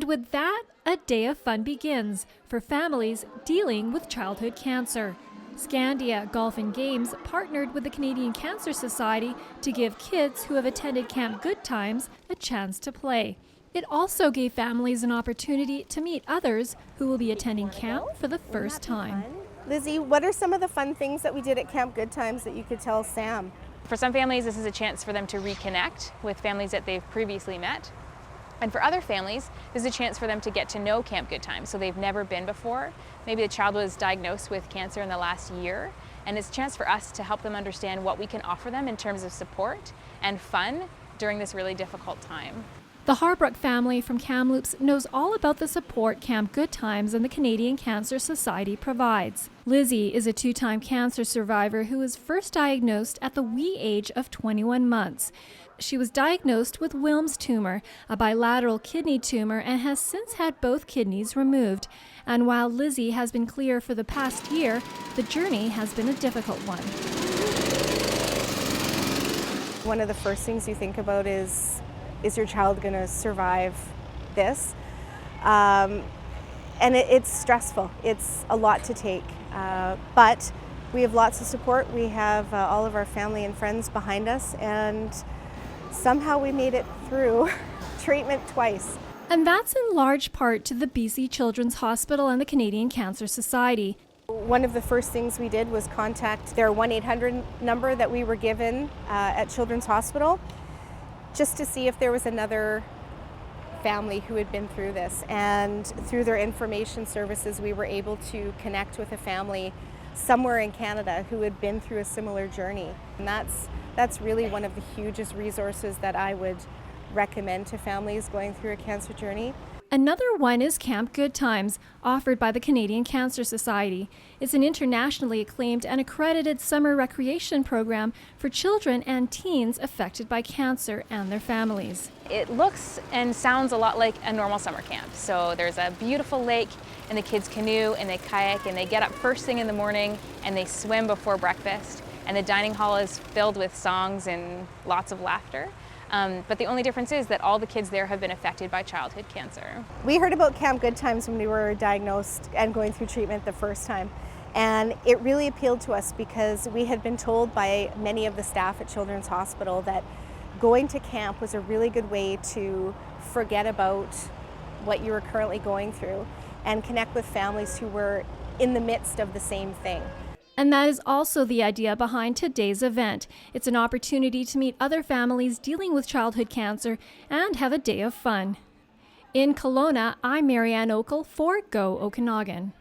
with that, a day of fun begins for families dealing with childhood cancer. Scandia Golf and Games partnered with the Canadian Cancer Society to give kids who have attended Camp Goodtimes a chance to play. It also gave families an opportunity to meet others who will be attending camp for the first time. Lizzie, what are some of the fun things that we did at Camp Goodtimes that you could tell Sam? For some families, this is a chance for them to reconnect with families that they've previously met. And for other families, this is a chance for them to get to know Camp Goodtimes, so they've never been before. Maybe the child was diagnosed with cancer in the last year, and it's a chance for us to help them understand what we can offer them in terms of support and fun during this really difficult time. The Harbrook family from Kamloops knows all about the support Camp Goodtimes and the Canadian Cancer Society provides. Lizzie is a two-time cancer survivor who was first diagnosed at the wee age of 21 months. She was diagnosed with Wilms tumor, a bilateral kidney tumor, and has since had both kidneys removed. And while Lizzie has been clear for the past year, the journey has been a difficult one. One of the first things you think about is your child going to survive this? And it's stressful. It's a lot to take. But we have lots of support. We have all of our family and friends behind us, and somehow we made it through treatment twice. And that's in large part to the BC Children's Hospital and the Canadian Cancer Society. One of the first things we did was contact their 1-800 number that we were given at Children's Hospital, just to see if there was another family who had been through this. And through their information services, we were able to connect with a family somewhere in Canada who had been through a similar journey. And that's really one of the hugest resources that I would recommend to families going through a cancer journey. Another one is Camp Goodtimes, offered by the Canadian Cancer Society. It's an internationally acclaimed and accredited summer recreation program for children and teens affected by cancer and their families. It looks and sounds a lot like a normal summer camp. So there's a beautiful lake, and the kids canoe and they kayak, and they get up first thing in the morning and they swim before breakfast. And the dining hall is filled with songs and lots of laughter. But the only difference is that all the kids there have been affected by childhood cancer. We heard about Camp Goodtimes when we were diagnosed and going through treatment the first time. And it really appealed to us because we had been told by many of the staff at Children's Hospital that going to camp was a really good way to forget about what you were currently going through and connect with families who were in the midst of the same thing. And that is also the idea behind today's event. It's an opportunity to meet other families dealing with childhood cancer and have a day of fun. In Kelowna, I'm Marianne Okel for Go Okanagan.